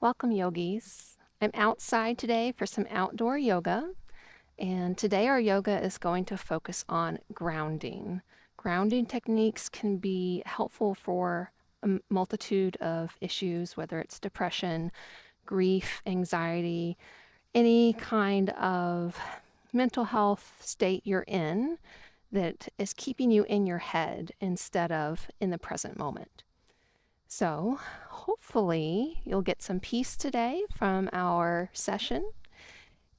Welcome, yogis. I'm outside today for some outdoor yoga, and today our yoga is going to focus on grounding. Grounding techniques can be helpful for a multitude of issues, whether it's depression, grief, anxiety, any kind of mental health state you're in that is keeping you in your head instead of in the present moment. So, hopefully, you'll get some peace today from our session,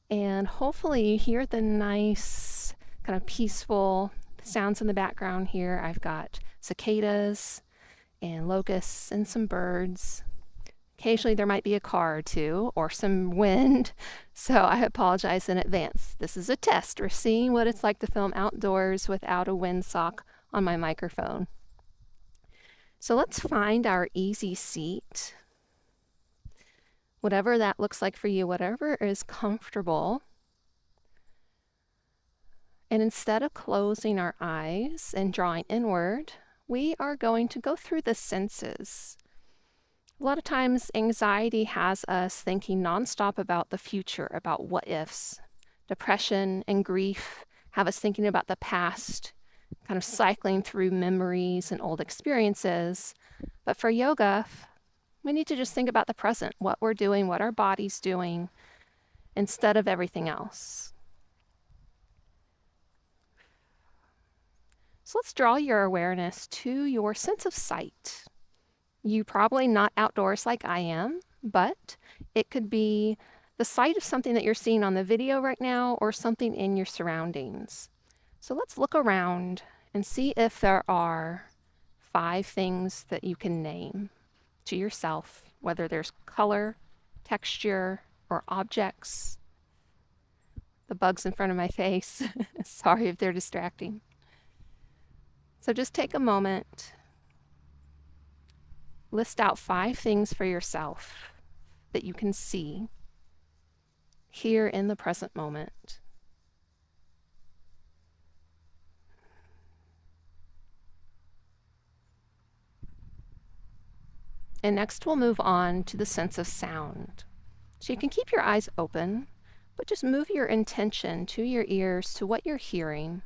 and hopefully, you hear the nice, kind of peaceful sounds in the background here. I've got cicadas and locusts and some birds. Occasionally, there might be a car or two or some wind, so I apologize in advance. This is a test. We're seeing what it's like to film outdoors without a windsock on my microphone. So let's find our easy seat, whatever that looks like for you, whatever is comfortable. And instead of closing our eyes and drawing inward, we are going to go through the senses. A lot of times, anxiety has us thinking nonstop about the future, about what ifs. Depression and grief have us thinking about the past, kind of cycling through memories and old experiences. But for yoga, we need to just think about the present, what we're doing, what our body's doing, instead of everything else. So let's draw your awareness to your sense of sight. You're probably not outdoors like I am, but it could be the sight of something that you're seeing on the video right now or something in your surroundings. So let's look around and see if there are 5 things that you can name to yourself, whether there's color, texture, or objects. The bugs in front of my face. Sorry if they're distracting. So just take a moment, list out 5 things for yourself that you can see here in the present moment. And next we'll move on to the sense of sound. So you can keep your eyes open, but just move your intention to your ears to what you're hearing,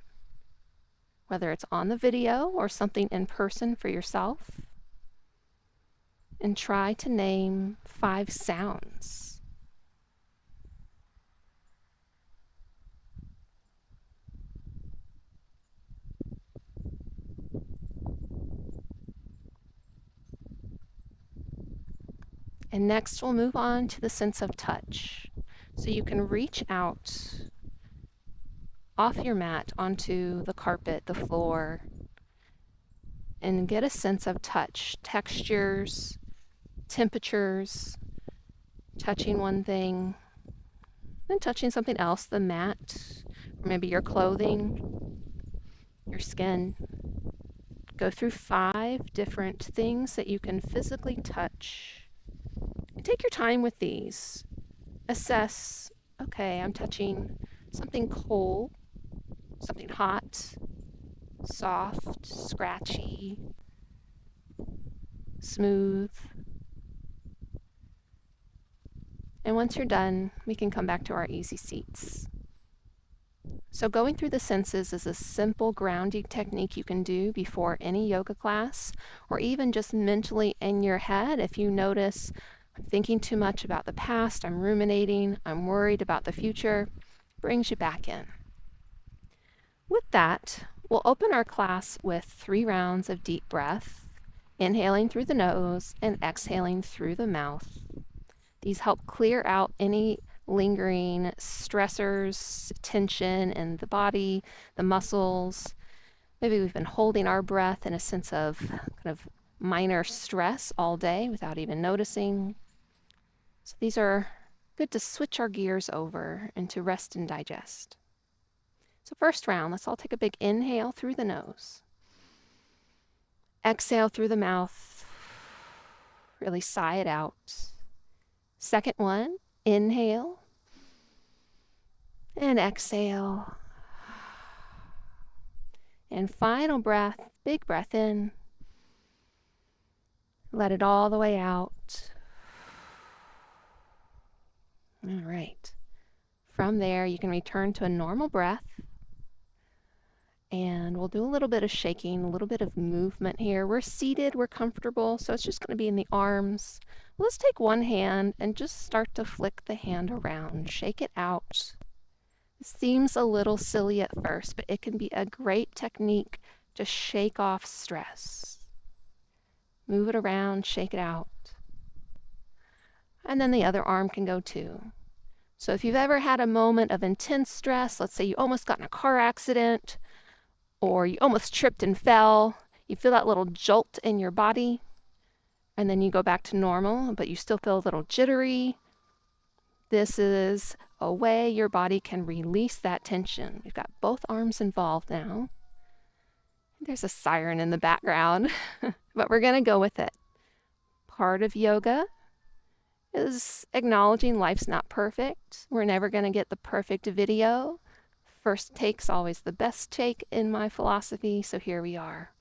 whether it's on the video or something in person for yourself. And try to name 5 sounds. And next we'll move on to the sense of touch. So you can reach out off your mat onto the carpet, the floor, and get a sense of touch, textures, temperatures, touching one thing, then touching something else, the mat, or maybe your clothing, your skin. Go through 5 different things that you can physically touch. And take your time with these. Assess, okay, I'm touching something cold, something hot, soft, scratchy, smooth. And once you're done, we can come back to our easy seats. So going through the senses is a simple grounding technique you can do before any yoga class, or even just mentally in your head. If you notice, I'm thinking too much about the past, I'm ruminating, I'm worried about the future, brings you back in. With that, we'll open our class with 3 rounds of deep breath, inhaling through the nose and exhaling through the mouth. These help clear out any lingering stressors, tension in the body, the muscles. Maybe we've been holding our breath in a sense of kind of minor stress all day without even noticing. So these are good to switch our gears over and to rest and digest. So first round, let's all take a big inhale through the nose. Exhale through the mouth. Really sigh it out. Second one, inhale and exhale. And final breath, big breath in. Let it all the way out. All right. From there, you can return to a normal breath. And we'll do a little bit of shaking, a little bit of movement here. We're seated, we're comfortable, so it's just going to be in the arms. Let's take one hand and just start to flick the hand around, shake it out. It seems a little silly at first, but it can be a great technique to shake off stress. Move it around, shake it out. And then the other arm can go too. So if you've ever had a moment of intense stress, let's say you almost got in a car accident, or you almost tripped and fell, you feel that little jolt in your body, and then you go back to normal, but you still feel a little jittery. This is a way your body can release that tension. We've got both arms involved now. There's a siren in the background, but we're going to go with it. Part of yoga is acknowledging life's not perfect. We're never going to get the perfect video. First take's always the best take in my philosophy, so here we are.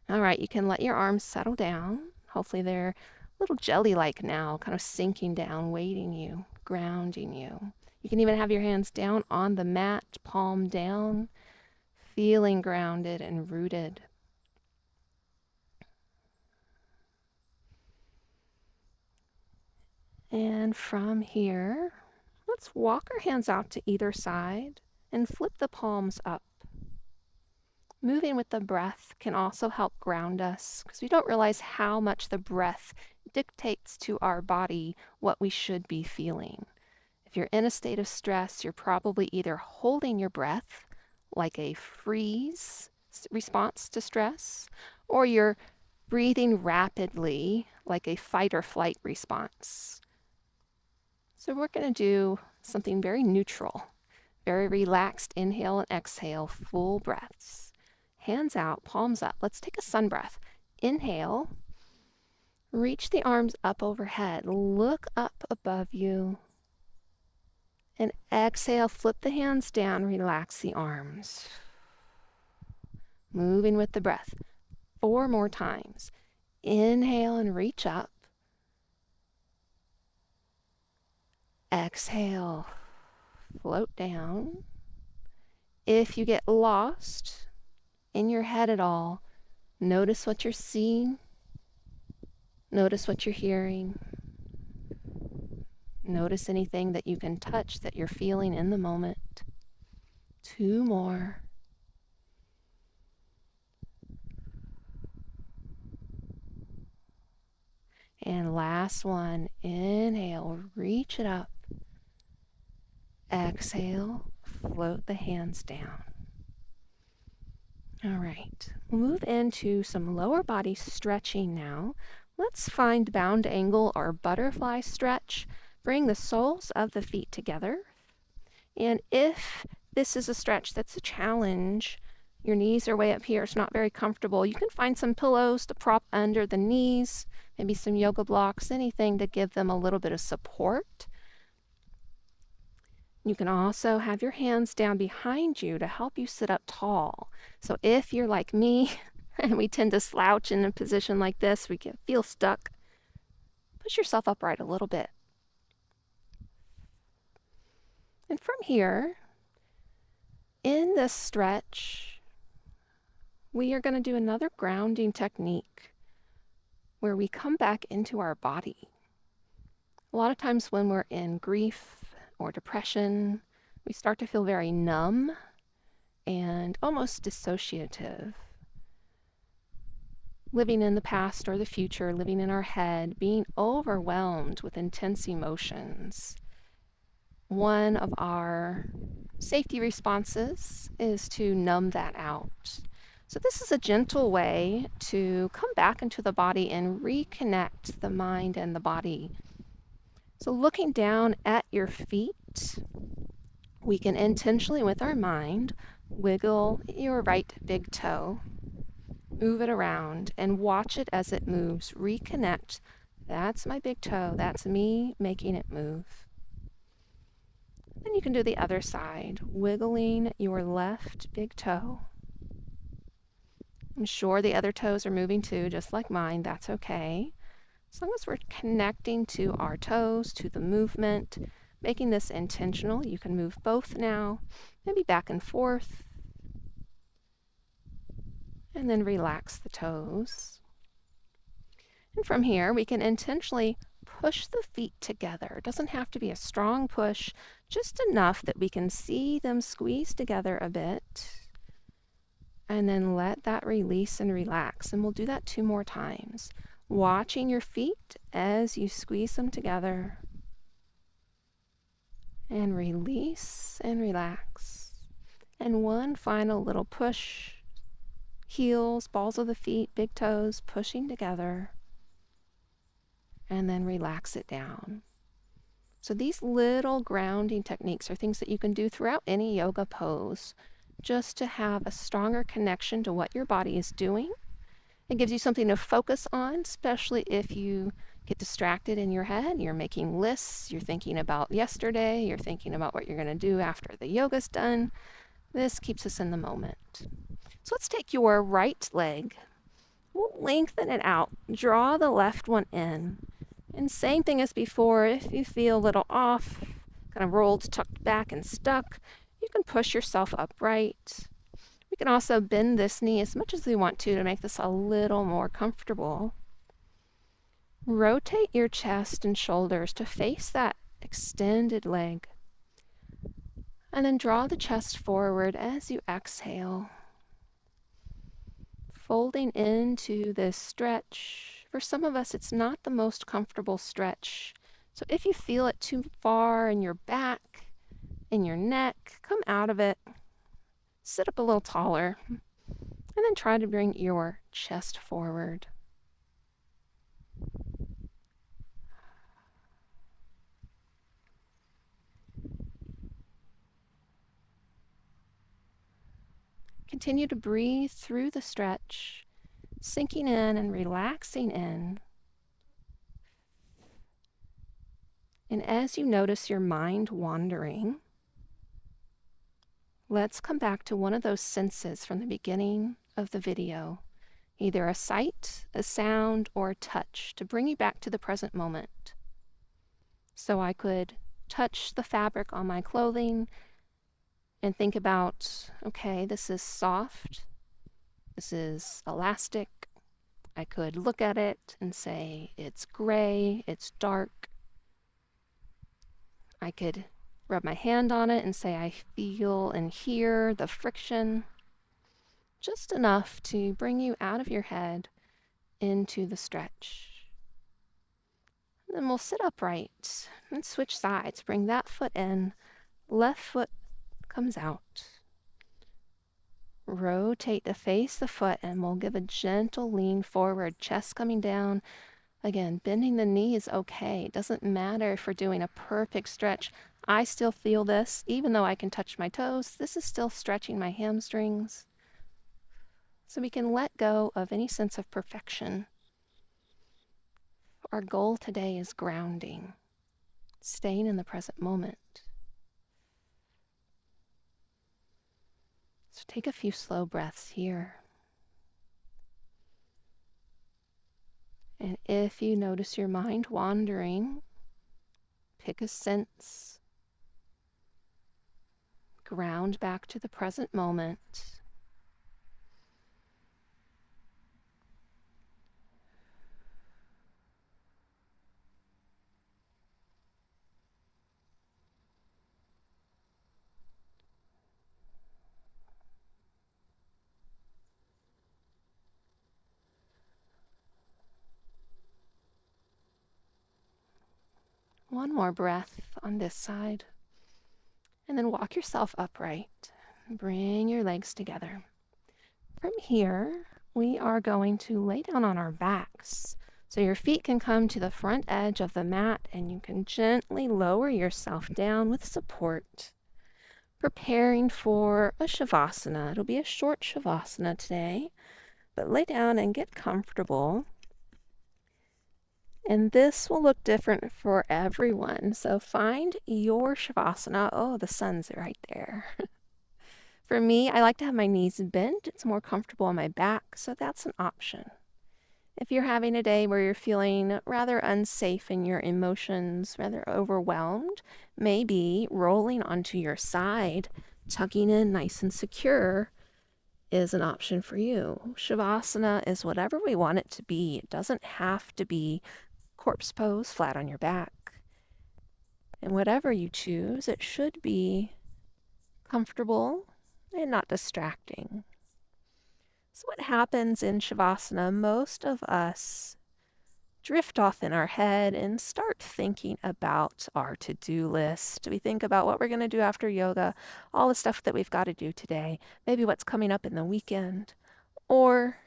All right, you can let your arms settle down. Hopefully they're a little jelly-like now, kind of sinking down, weighting you, grounding you. You can even have your hands down on the mat, palm down, feeling grounded and rooted. And from here, let's walk our hands out to either side and flip the palms up. Moving with the breath can also help ground us because we don't realize how much the breath dictates to our body what we should be feeling. If you're in a state of stress, you're probably either holding your breath like a freeze response to stress, or you're breathing rapidly like a fight or flight response. So we're going to do something very neutral, very relaxed inhale and exhale, full breaths. Hands out, palms up. Let's take a sun breath. Inhale, reach the arms up overhead, look up above you. And exhale, flip the hands down, relax the arms. Moving with the breath. 4 more times. Inhale and reach up. Exhale, float down. If you get lost in your head at all, notice what you're seeing. Notice what you're hearing. Notice anything that you can touch that you're feeling in the moment. 2 more. And last one. Inhale, reach it up. Exhale, float the hands down. All right, we'll move into some lower body stretching now. Let's find bound angle or butterfly stretch. Bring the soles of the feet together. And if this is a stretch that's a challenge, your knees are way up here, it's not very comfortable, you can find some pillows to prop under the knees, maybe some yoga blocks, anything to give them a little bit of support. You can also have your hands down behind you to help you sit up tall. So if you're like me, and we tend to slouch in a position like this, we can feel stuck, push yourself upright a little bit. And from here, in this stretch, we are going to do another grounding technique where we come back into our body. A lot of times when we're in grief or depression, we start to feel very numb and almost dissociative. Living in the past or the future, living in our head, being overwhelmed with intense emotions. One of our safety responses is to numb that out. So this is a gentle way to come back into the body and reconnect the mind and the body. So looking down at your feet, we can intentionally with our mind wiggle your right big toe, move it around and watch it as it moves. Reconnect. That's my big toe. That's me making it move. Then you can do the other side, wiggling your left big toe. I'm sure the other toes are moving too, just like mine. That's okay. As long as we're connecting to our toes, to the movement, making this intentional. You can move both now, maybe back and forth, and then relax the toes. And from here, we can intentionally push the feet together. It doesn't have to be a strong push, just enough that we can see them squeeze together a bit. And then let that release and relax. And we'll do that 2 more times. Watching your feet as you squeeze them together. And release and relax. And one final little push. Heels, balls of the feet, big toes pushing together. And then relax it down. So these little grounding techniques are things that you can do throughout any yoga pose, just to have a stronger connection to what your body is doing. It gives you something to focus on, especially if you get distracted in your head. You're making lists, you're thinking about yesterday, you're thinking about what you're going to do after the yoga's done. This keeps us in the moment. So let's take your right leg. We'll lengthen it out. Draw the left one in. And same thing as before, if you feel a little off, kind of rolled, tucked back and stuck, you can push yourself upright. We can also bend this knee as much as we want to make this a little more comfortable. Rotate your chest and shoulders to face that extended leg. And then draw the chest forward as you exhale. Folding into this stretch. For some of us, it's not the most comfortable stretch. So if you feel it too far in your back, in your neck, come out of it. Sit up a little taller. And then try to bring your chest forward. Continue to breathe through the stretch, sinking in and relaxing in. And as you notice your mind wandering, let's come back to one of those senses from the beginning of the video, either a sight, a sound, or a touch to bring you back to the present moment. So I could touch the fabric on my clothing and think about, okay, this is soft, this is elastic. I could look at it and say, it's gray, it's dark. I could rub my hand on it and say, I feel and hear the friction. Just enough to bring you out of your head into the stretch. And then we'll sit upright and switch sides. Bring that foot in, left foot comes out. Rotate to face the foot and we'll give a gentle lean forward, chest coming down. Again, bending the knee is okay. It doesn't matter if we're doing a perfect stretch. I still feel this, even though I can touch my toes. This is still stretching my hamstrings. So we can let go of any sense of perfection. Our goal today is grounding, staying in the present moment. So take a few slow breaths here. And if you notice your mind wandering, pick a sense. Ground back to the present moment. One more breath on this side. And then walk yourself upright. Bring your legs together. From here, we are going to lay down on our backs. So your feet can come to the front edge of the mat and you can gently lower yourself down with support. Preparing for a shavasana. It'll be a short shavasana today, but lay down and get comfortable. And this will look different for everyone. So find your shavasana. Oh, the sun's right there. For me, I like to have my knees bent. It's more comfortable on my back, so that's an option. If you're having a day where you're feeling rather unsafe in your emotions, rather overwhelmed, maybe rolling onto your side, tucking in nice and secure, is an option for you. Shavasana is whatever we want it to be. It doesn't have to be corpse pose, flat on your back. And whatever you choose, it should be comfortable and not distracting. So what happens in Shavasana, most of us drift off in our head and start thinking about our to-do list. We think about what we're going to do after yoga, all the stuff that we've got to do today, maybe what's coming up in the weekend. Or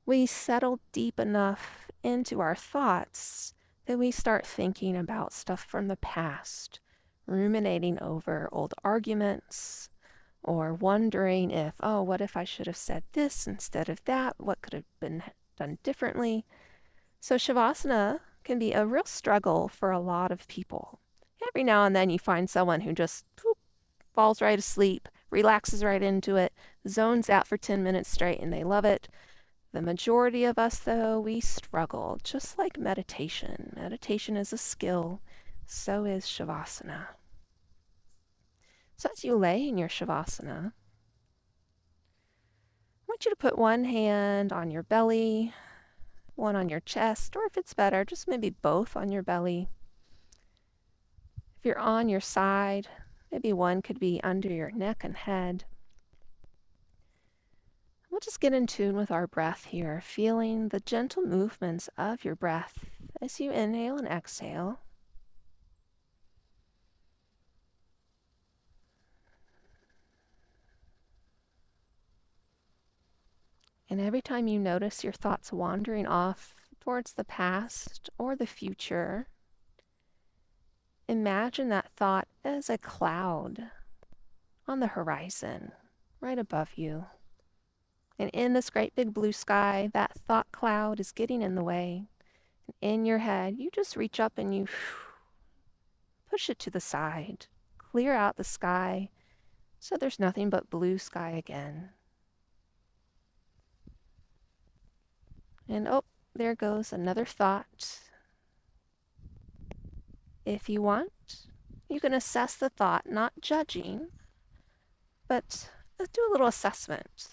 we settle deep enough into our thoughts that we start thinking about stuff from the past, ruminating over old arguments, or wondering if, oh, what if I should have said this instead of that? What could have been done differently? So Shavasana can be a real struggle for a lot of people. Every now and then you find someone who just falls right asleep, relaxes right into it, zones out for 10 minutes straight, and they love it. The majority of us, though, we struggle, just like meditation. Meditation is a skill, so is Shavasana. So as you lay in your Shavasana, I want you to put one hand on your belly, one on your chest, or if it's better, just maybe both on your belly. If you're on your side, maybe one could be under your neck and head. We'll just get in tune with our breath here, feeling the gentle movements of your breath as you inhale and exhale. And every time you notice your thoughts wandering off towards the past or the future, imagine that thought as a cloud on the horizon, right above you. And in this great big blue sky, that thought cloud is getting in the way. And in your head, you just reach up and you push it to the side, clear out the sky so there's nothing but blue sky again. And oh, there goes another thought. If you want, you can assess the thought, not judging, but let's do a little assessment.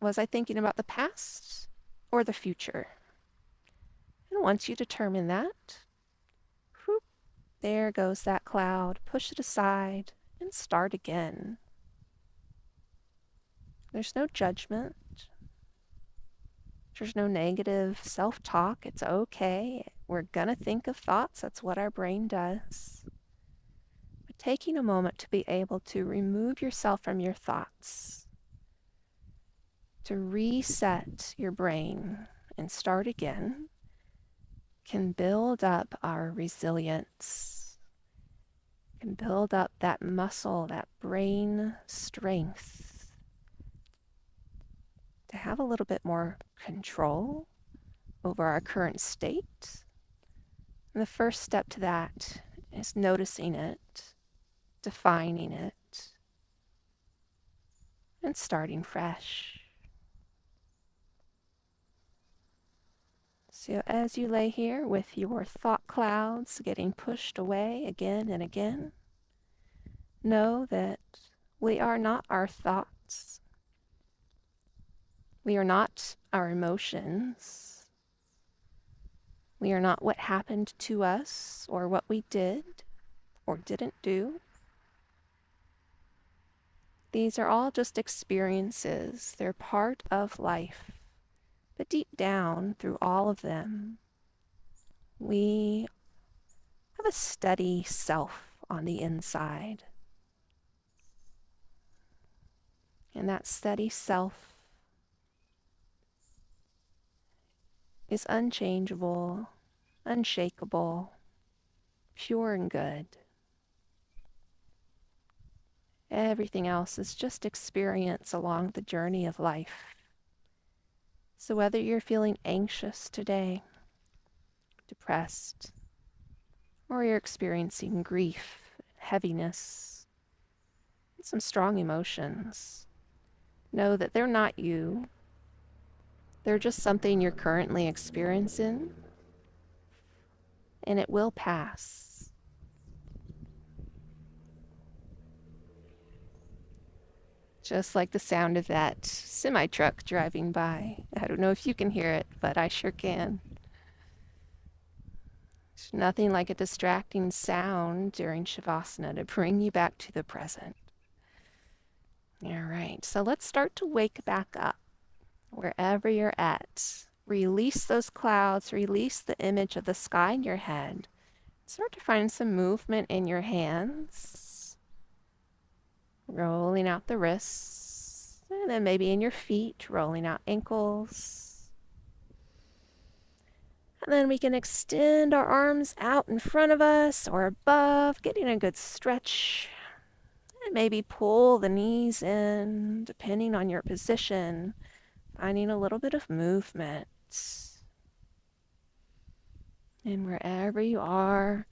Was I thinking about the past or the future? And once you determine that, whoop, there goes that cloud. Push it aside and start again. There's no judgment. There's no negative self-talk. It's okay. We're gonna think of thoughts. That's what our brain does. But taking a moment to be able to remove yourself from your thoughts, to reset your brain and start again, can build up our resilience, can build up that muscle, that brain strength to have a little bit more control over our current state. And the first step to that is noticing it, defining it, and starting fresh. So as you lay here with your thought clouds getting pushed away again and again, know that we are not our thoughts. We are not our emotions. We are not what happened to us or what we did or didn't do. These are all just experiences. They're part of life. But deep down, through all of them, we have a steady self on the inside. And that steady self is unchangeable, unshakable, pure and good. Everything else is just experience along the journey of life. So whether you're feeling anxious today, depressed, or you're experiencing grief, heaviness, some strong emotions, know that they're not you. They're just something you're currently experiencing, and it will pass. Just like the sound of that semi truck driving by. I don't know if you can hear it, but I sure can. There's nothing like a distracting sound during Shavasana to bring you back to the present. All right, so let's start to wake back up wherever you're at. Release those clouds, release the image of the sky in your head. Start to find some movement in your hands, rolling out the wrists, and then maybe in your feet, rolling out ankles. And then we can extend our arms out in front of us or above, getting a good stretch. And maybe pull the knees in, depending on your position, finding a little bit of movement. And wherever you are,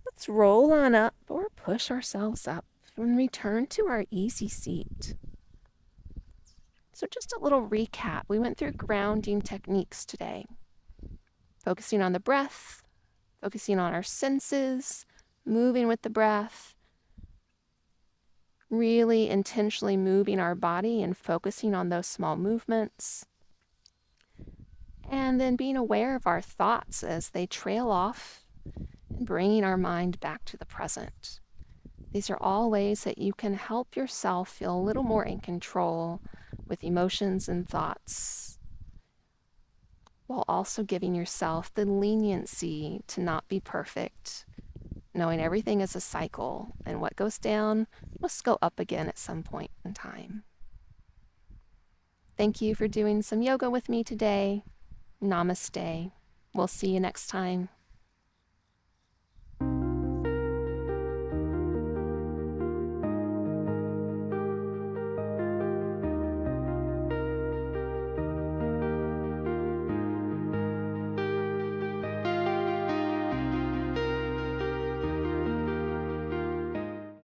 let's roll on up or push ourselves up and return to our easy seat. So just a little recap. We went through grounding techniques today, focusing on the breath, focusing on our senses, moving with the breath, really intentionally moving our body and focusing on those small movements. And then being aware of our thoughts as they trail off and bringing our mind back to the present. These are all ways that you can help yourself feel a little more in control with emotions and thoughts, while also giving yourself the leniency to not be perfect, knowing everything is a cycle and what goes down must go up again at some point in time. Thank you for doing some yoga with me today. Namaste. We'll see you next time.